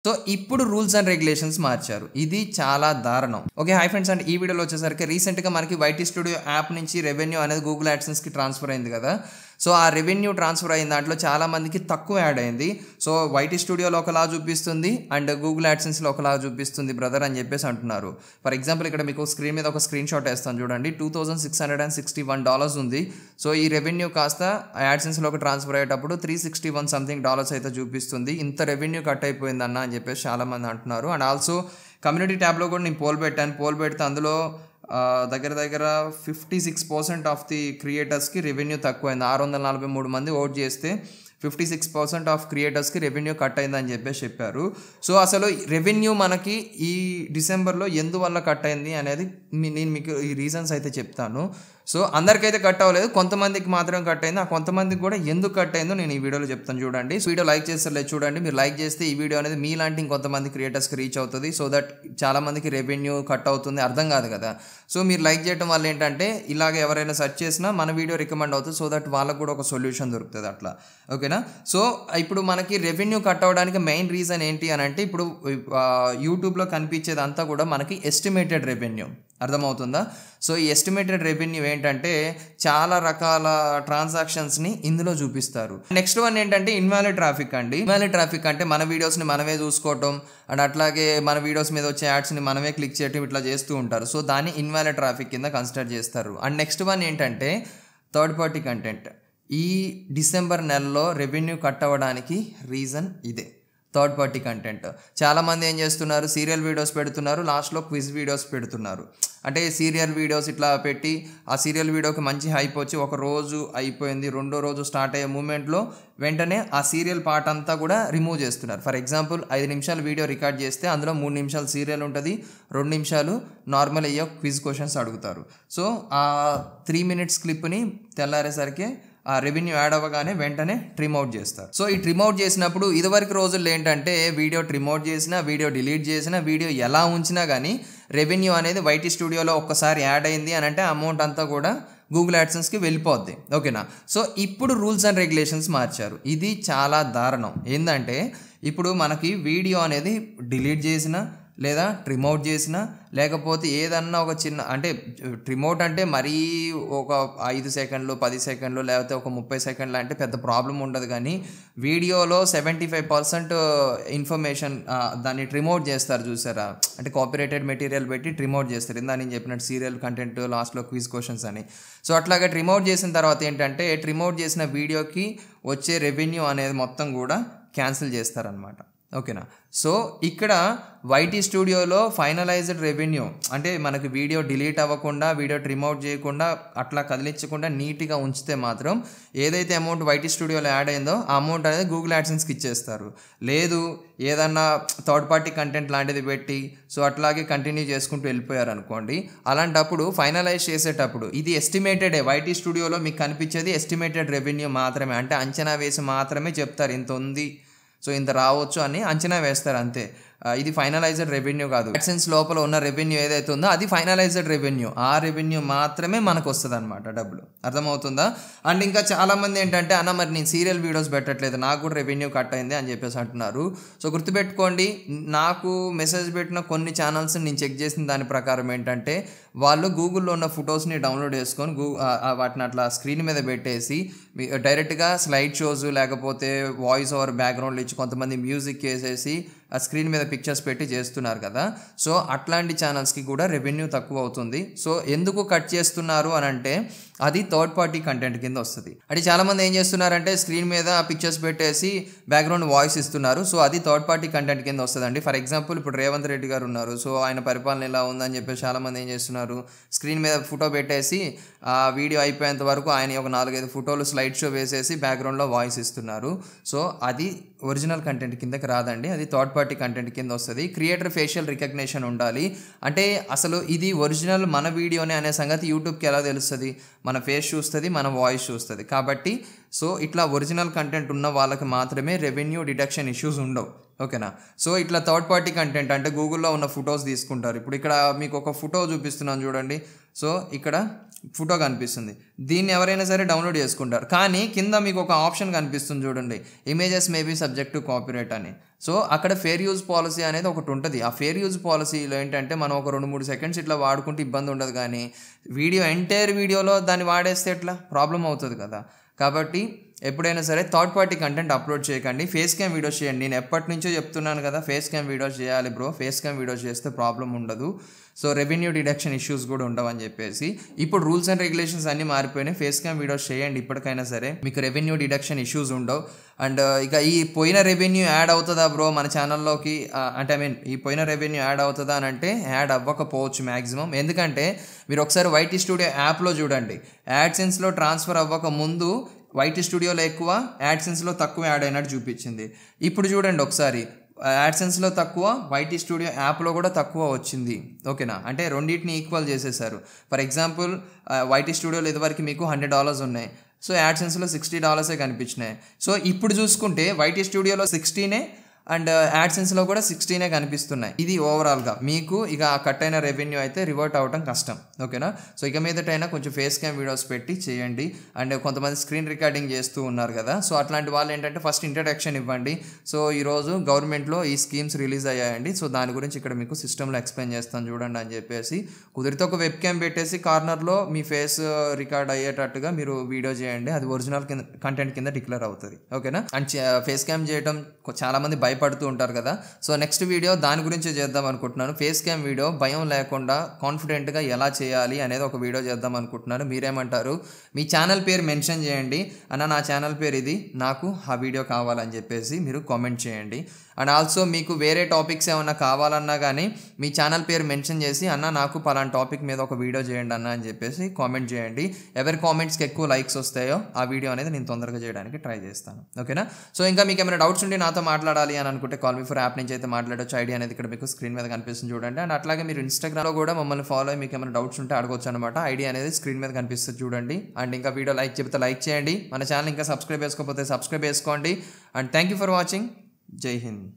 So ఇప్పుడు rules and regulations మార్చారు. ఇది చాలా దారుణం. ఓకే, హై ఫ్రెండ్స్, అండ్ ఈ వీడియోలో వచ్చేసరికి రీసెంట్గా మనకి వైటీ స్టూడియో యాప్ నుంచి రెవెన్యూ అనేది గూగుల్ యాడ్సెన్స్కి ట్రాన్స్ఫర్ అయింది కదా. సో ఆ రెవెన్యూ ట్రాన్స్ఫర్ అయిన దాంట్లో చాలా మందికి తక్కువ యాడ్ అయింది. సో వైటీ స్టూడియోలో ఒకలా చూపిస్తుంది అండ్ గూగుల్ యాడ్సెన్స్లో ఒకలా చూపిస్తుంది బ్రదర్ అని చెప్పేసి అంటున్నారు. ఫర్ ఎగ్జాంపుల్ ఇక్కడ మీకు స్క్రీన్ మీద ఒక స్క్రీన్ షాట్ వేస్తాను చూడండి. $2,661 ఉంది. సో ఈ రెవెన్యూ కాస్త యాడ్సెన్స్లోకి ట్రాన్స్ఫర్ అయ్యేటప్పుడు $361 సంథింగ్ అయితే చూపిస్తుంది. ఇంత రెవెన్యూ కట్ అయిపోయిందన్న అని చెప్పేసి చాలామంది అంటున్నారు. అండ్ ఆల్సో కమ్యూనిటీ ట్యాబ్లో కూడా నేను పోల్ పెడితే అందులో దగ్గర 56% ఆఫ్ ది క్రియేటర్స్కి రెవెన్యూ తక్కువైంది. 643 మంది ఓట్ చేస్తే 56% ఆఫ్ క్రియేటర్స్కి రెవెన్యూ కట్ అయిందని చెప్పేసి చెప్పారు. సో అసలు రెవెన్యూ మనకి ఈ డిసెంబర్లో ఎందువల్ల కట్ అయింది అనేది నేను మీకు ఈ రీజన్స్ అయితే చెప్తాను. సో అందరికైతే కట్ అవ్వలేదు, కొంతమందికి మాత్రం కట్ అయింది. ఆ కొంతమందికి కూడా ఎందుకు కట్ అయిందో నేను ఈ వీడియోలో చెప్తాను చూడండి. వీడియో లైక్ చేస్తే చూడండి. మీరు లైక్ చేస్తే ఈ వీడియో అనేది మీలాంటి ఇంకొంతమంది క్రియేటర్స్కి రీచ్ అవుతుంది. సో దట్ చాలా మందికి రెవెన్యూ కట్ అవుతుంది అర్థం కాదు కదా. సో మీరు లైక్ చేయడం వల్ల ఏంటంటే ఇలాగ ఎవరైనా సెర్చ్ చేసినా మన వీడియో రికమెండ్ అవుతుంది. సో దట్ వాళ్ళకు కూడా ఒక సొల్యూషన్ దొరుకుతుంది అట్లా. ఓకేనా. సో ఇప్పుడు మనకి రెవెన్యూ కట్ అవ్వడానికి మెయిన్ రీజన్ ఏంటి అని అంటే ఇప్పుడు యూట్యూబ్లో కనిపించేది అంతా కూడా మనకి ఎస్టిమేటెడ్ రెవెన్యూ, అర్థమవుతుందా. సో ఈ ఎస్టిమేటెడ్ రెవెన్యూ ఏంటంటే చాలా రకాల ట్రాన్సాక్షన్స్ని ఇందులో చూపిస్తారు. నెక్స్ట్ వన్ ఏంటంటే ఇన్వాలిడ్ ట్రాఫిక్ అండి. ఇన్వాలిడ్ ట్రాఫిక్ అంటే మన వీడియోస్ని మనమే చూసుకోవటం అండ్ అట్లాగే మన వీడియోస్ మీద వచ్చే యాడ్స్ని మనమే క్లిక్ చేయటం ఇట్లా చేస్తూ ఉంటారు. సో దాన్ని ఇన్వాలిడ్ ట్రాఫిక్ కింద కన్సిడర్ చేస్తారు. అండ్ నెక్స్ట్ వన్ ఏంటంటే థర్డ్ పార్టీ కంటెంట్. ఈ డిసెంబర్ నెలలో రెవెన్యూ కట్ అవ్వడానికి రీజన్ ఇదే, థర్డ్ పార్టీ కంటెంట్. చాలామంది ఏం చేస్తున్నారు, సీరియల్ వీడియోస్ పెడుతున్నారు, లాస్ట్లో క్విజ్ వీడియోస్ పెడుతున్నారు. అంటే సీరియల్ వీడియోస్ ఇట్లా పెట్టి ఆ సీరియల్ వీడియోకి మంచి హైప్ వచ్చి ఒక రోజు అయిపోయింది, రెండో రోజు స్టార్ట్ అయ్యే మూమెంట్లో వెంటనే ఆ సీరియల్ పార్ట్ అంతా కూడా రిమూవ్ చేస్తున్నారు. ఫర్ ఎగ్జాంపుల్ 5 నిమిషాలు వీడియో రికార్డ్ చేస్తే అందులో 3 నిమిషాలు సీరియల్ ఉంటుంది, 2 నిమిషాలు నార్మల్ అయ్యే క్విజ్ క్వశ్చన్స్ అడుగుతారు. సో ఆ 3 మినిట్స్ క్లిప్ని తెల్లారేసరికి ఆ రెవెన్యూ యాడ్ అవ్వగానే వెంటనే ట్రిమ్ అవుట్ చేస్తారు. సో ఈ ట్రిమ్ అవుట్ చేసినప్పుడు ఇదివరకు రోజుల్లో ఏంటంటే వీడియో ట్రిమ్ అవుట్ చేసినా, వీడియో డిలీట్ చేసినా, వీడియో ఎలా ఉంచినా కానీ రెవెన్యూ అనేది వైటీ స్టూడియోలో ఒక్కసారి యాడ్ అయింది అని అంటే అమౌంట్ అంతా కూడా గూగుల్ యాడ్సెన్స్కి వెళ్ళిపోద్ది. ఓకేనా. సో ఇప్పుడు రూల్స్ అండ్ రెగ్యులేషన్స్ మార్చారు. ఇది చాలా దారుణం. ఏంటంటే ఇప్పుడు మనకి వీడియో అనేది డిలీట్ చేసినా లేదా ట్రిమ్అవుట్ చేసినా లేకపోతే ఏదన్నా ఒక చిన్న అంటే ట్రిమ్అవుట్ అంటే మరీ ఒక 5 సెకండ్లు 10 సెకండ్లు లేకపోతే ఒక 30 సెకండ్లు అంటే పెద్ద ప్రాబ్లం ఉండదు. కానీ వీడియోలో 75% ఇన్ఫర్మేషన్ దాన్ని ట్రిమ్అవుట్ చేస్తారు చూసారా, అంటే కాపీరైటెడ్ మెటీరియల్ పెట్టి ట్రిమ్అవుట్ చేస్తారు. ఇందా నేను చెప్పినట్టు సీరియల్ కంటెంట్ లాస్ట్లో క్విజ్ క్వశ్చన్స్ అని. సో అట్లాగే ట్రిమ్అవుట్ చేసిన తర్వాత ఏంటంటే ట్రిమ్అవుట్ చేసిన వీడియోకి వచ్చే రెవెన్యూ అనేది మొత్తం కూడా క్యాన్సిల్ చేస్తారనమాట. ఓకేనా. సో ఇక్కడ వైటీ స్టూడియోలో ఫైనలైజ్డ్ రెవెన్యూ అంటే మనకి వీడియో డిలీట్ అవ్వకుండా, వీడియో ట్రిమ్ అవుట్ చేయకుండా, అట్లా కదిలించకుండా నీట్గా ఉంచితే మాత్రం ఏదైతే అమౌంట్ వైటీ స్టూడియోలో యాడ్ అయిందో ఆ అమౌంట్ అనేది గూగుల్ యాడ్సెన్స్కి ఇచ్చేస్తారు. లేదు ఏదన్నా థర్డ్ పార్టీ కంటెంట్ లాంటిది పెట్టి సో అట్లాగే కంటిన్యూ చేసుకుంటూ వెళ్ళిపోయారు అనుకోండి, అలాంటప్పుడు ఫైనలైజ్ చేసేటప్పుడు ఇది ఎస్టిమేటెడే. వైటీ స్టూడియోలో మీకు కనిపించేది ఎస్టిమేటెడ్ రెవెన్యూ మాత్రమే, అంటే అంచనా వేసి మాత్రమే చెప్తారు ఇంత ఉంది, సో ఇంత రావచ్చు అని అంచనా వేస్తారు అంతే. ఇది ఫైనలైజ్డ్ రెవెన్యూ కాదు. యాడ్సెన్స్ లోపల ఉన్న రెవెన్యూ ఏదైతే ఉందో అది ఫైనలైజ్డ్ రెవెన్యూ. ఆ రెవెన్యూ మాత్రమే మనకు వస్తుంది అనమాట, డబ్బులు. అర్థమవుతుందా. అండ్ ఇంకా చాలామంది ఏంటంటే అన్న మరి నేను సీరియల్ వీడియోస్ పెట్టట్లేదు, నాకు కూడా రెవెన్యూ కట్ అయింది అని చెప్పేసి అంటున్నారు. సో గుర్తుపెట్టుకోండి, నాకు మెసేజ్ పెట్టిన కొన్ని ఛానల్స్ నేను చెక్ చేసిన దాని ప్రకారం ఏంటంటే వాళ్ళు గూగుల్లో ఉన్న ఫొటోస్ని డౌన్లోడ్ చేసుకొని వాటిని అట్లా స్క్రీన్ మీద పెట్టేసి డైరెక్ట్గా స్లైడ్ షోస్ లేకపోతే వాయిస్ ఓవర్ బ్యాక్గ్రౌండ్లు ఇచ్చి కొంతమంది మ్యూజిక్ వేసేసి ఆ స్క్రీన్ మీద పిక్చర్స్ పెట్టి చేస్తున్నారు కదా. సో అట్లాంటి ఛానల్స్కి కూడా రెవెన్యూ తక్కువ అవుతుంది. సో ఎందుకు కట్ చేస్తున్నారు అని అంటే అది థర్డ్ పార్టీ కంటెంట్ కింద వస్తుంది. అంటే చాలామంది ఏం చేస్తున్నారంటే స్క్రీన్ మీద పిక్చర్స్ పెట్టేసి బ్యాక్గ్రౌండ్ వాయిస్ ఇస్తున్నారు. సో అది థర్డ్ పార్టీ కంటెంట్ కింద వస్తుందండి. ఫర్ ఎగ్జాంపుల్ ఇప్పుడు రేవంత్ రెడ్డి గారు ఉన్నారు, సో ఆయన పరిపాలన ఎలా ఉందని చెప్పేసి చాలామంది ఏం చేస్తున్నారు, స్క్రీన్ మీద ఫోటో పెట్టేసి ఆ వీడియో అయిపోయేంత వరకు ఆయన ఒక 4-5 ఫోటోలు స్లైడ్ షో వేసేసి బ్యాక్గ్రౌండ్లో వాయిస్ ఇస్తున్నారు. సో అది ఒరిజినల్ కంటెంట్ కిందకి రాదండి, అది థర్డ్ పార్టీ కంటెంట్ కింద వస్తుంది. క్రియేటర్ ఫేషియల్ రికగ్నిషన్ ఉండాలి. అంటే అసలు ఇది ఒరిజినల్ మన వీడియోనే అనే సంగతి యూట్యూబ్కి ఎలా తెలుస్తుంది, మన ఫేస్ చూస్తుంది, మన వాయిస్ చూస్తుంది. కాబట్టి సో ఇట్లా ఒరిజినల్ కంటెంట్ ఉన్న వాళ్ళకి మాత్రమే రెవెన్యూ డిడక్షన్ ఇష్యూస్ ఉండవు. ఓకేనా. సో ఇట్లా థర్డ్ పార్టీ కంటెంట్ అంటే గూగుల్లో ఉన్న ఫొటోస్ తీసుకుంటారు. ఇప్పుడు ఇక్కడ మీకు ఒక ఫోటో చూపిస్తున్నాను చూడండి. సో ఇక్కడ ఫోటో కనిపిస్తుంది. దీన్ని ఎవరైనా సరే డౌన్లోడ్ చేసుకుంటారు. కానీ కింద మీకు ఒక ఆప్షన్ కనిపిస్తుంది చూడండి, images may be subject to copyright అని. సో అక్కడ ఫెయిర్ యూజ్ పాలసీ అనేది ఒకటి ఉంటుంది. ఆ ఫెయిర్ యూజ్ పాలసీలో ఏంటంటే మనం ఒక 2-3 సెకండ్స్ ఇట్లా వాడుకుంటే ఇబ్బంది ఉండదు, కానీ ఎంటైర్ వీడియోలో దాన్ని వాడేస్తే ఎట్లా ప్రాబ్లం అవుతుంది కదా. కాబట్టి ఎప్పుడైనా సరే థర్డ్ పార్టీ కంటెంట్ అప్లోడ్ చేయకండి. ఫేస్ క్యామ్ వీడియోస్ చేయండి. నేను ఎప్పటి నుంచో చెప్తున్నాను కదా, ఫేస్ క్యామ్ వీడియోస్ చేయాలి బ్రో, ఫేస్ క్యామ్ వీడియోస్ చేస్తే ప్రాబ్లం ఉండదు, సో రెవెన్యూ డిడక్షన్ ఇష్యూస్ కూడా ఉండవని చెప్పేసి. ఇప్పుడు రూల్స్ అండ్ రెగ్యులేషన్స్ అన్నీ మారిపోయినాయి. ఫేస్ క్యామ్ వీడియోస్ చేయండి ఇప్పటికైనా సరే, మీకు రెవెన్యూ డిడక్షన్ ఇష్యూస్ ఉండవు. అండ్ ఇక ఈ పోయిన రెవెన్యూ యాడ్ అవుతుందా బ్రో మన ఛానల్లోకి అంటే ఈ పోయిన రెవెన్యూ యాడ్ అవుతుందా అని అంటే యాడ్ అవ్వకపోవచ్చు మ్యాక్సిమం. ఎందుకంటే మీరు ఒకసారి వైటీ స్టూడియో యాప్లో చూడండి, యాడ్సెన్స్లో ట్రాన్స్ఫర్ అవ్వక ముందు వైటీ స్టూడియోలో ఎక్కువ, యాడ్సెన్స్లో తక్కువ యాడ్ అయినట్టు చూపించింది. ఇప్పుడు చూడండి ఒకసారి, యాడ్సెన్స్లో తక్కువ, వైటీ స్టూడియో యాప్లో కూడా తక్కువ వచ్చింది. ఓకేనా, అంటే రెండింటిని ఈక్వల్ చేసేసారు. ఫర్ ఎగ్జాంపుల్ వైటీ స్టూడియోలో ఇదివరకు మీకు $100 ఉన్నాయి, సో యాడ్సెన్స్లో $60 కనిపించినాయి. సో ఇప్పుడు చూసుకుంటే వైటీ స్టూడియోలో 60 అండ్ యాడ్సెన్స్లో కూడా 60 కనిపిస్తున్నాయి. ఇది ఓవరాల్గా మీకు ఇక కట్ అయిన రెవెన్యూ అయితే రివర్ట్ అవ్వడం కష్టం. ఓకేనా, సో ఇక మీదటైనా కొంచెం ఫేస్ క్యామ్ వీడియోస్ పెట్టి చేయండి. అండ్ కొంతమంది స్క్రీన్ రికార్డింగ్ చేస్తూ ఉన్నారు కదా, సో అట్లాంటి వాళ్ళు ఏంటంటే ఫస్ట్ ఇంట్రడక్షన్ ఇవ్వండి. సో ఈరోజు గవర్నమెంట్లో ఈ స్కీమ్స్ రిలీజ్ అయ్యాయండి, సో దాని గురించి ఇక్కడ మీకు సిస్టంలో ఎక్స్ప్లెయిన్ చేస్తాను చూడండి అని చెప్పేసి. కుదిరితే ఒక వెబ్ క్యామ్ పెట్టేసి కార్నర్లో మీ ఫేస్ రికార్డ్ అయ్యేటట్టుగా మీరు వీడియో చేయండి, అది ఒరిజినల్ కంటెంట్ కింద డిక్లేర్ అవుతుంది. ఓకేనా, అండ్ ఫేస్ క్యామ్ చేయడం చాలామంది భయపడుతూ ఉంటారు కదా, సో నెక్స్ట్ వీడియో దాని గురించి చేద్దాం అనుకుంటున్నాను. ఫేస్ క్యామ్ వీడియో భయం లేకుండా కాన్ఫిడెంట్గా ఎలా చేయాలి అనేది ఒక వీడియో చేద్దాం అనుకుంటున్నాను. మీరేమంటారు? మీ ఛానల్ పేరు మెన్షన్ చేయండి, అన్న నా ఛానల్ పేరు ఇది, నాకు ఆ వీడియో కావాలని చెప్పేసి మీరు కామెంట్ చేయండి. అండ్ ఆల్సో మీకు వేరే టాపిక్స్ ఏమన్నా కావాలన్నా కానీ మీ ఛానల్ పేరు మెన్షన్ చేసి అన్న నాకు పలానా టాపిక్ మీద ఒక వీడియో చేయండి అన్న అని చెప్పేసి కామెంట్ చేయండి. ఎవరి కామెంట్స్కి ఎక్కువ లైక్స్ వస్తాయో ఆ వీడియో అనేది నేను తొందరగా చేయడానికి ట్రై చేస్తాను. ఓకేనా, సో ఇంకా మీకు ఏమైనా డౌట్స్ ఉండి నాతో మాట్లాడాలి అని అనుకుంటే కాల్ మీ ఫర్ యాప్ నుంచి అయితే మాట్లాడొచ్చు. ఐడి అనేది ఇక్కడ మీకు స్క్రీన్ మీద కనిపిస్తుంది చూడండి. అండ్ అట్లాగే మీరు ఇన్స్టాగ్రామ్లో కూడా మమ్మల్ని ఫాలో అయ్యి మీకు ఏమైనా డౌట్స్ ఉంటే అడగొచ్చు అనమాట. ఐడి అనేది స్క్రీన్ మీద కనిపిస్తుంది చూడండి. అండ్ ఇంకా వీడియో లైక్ చెప్తే లైక్ చేయండి, మన ఛానల్ ఇంకా సబ్స్క్రైబ్ చేసుకోకపోతే సబ్స్క్రైబ్ చేసుకోండి. And thank you for watching. జై హింద్.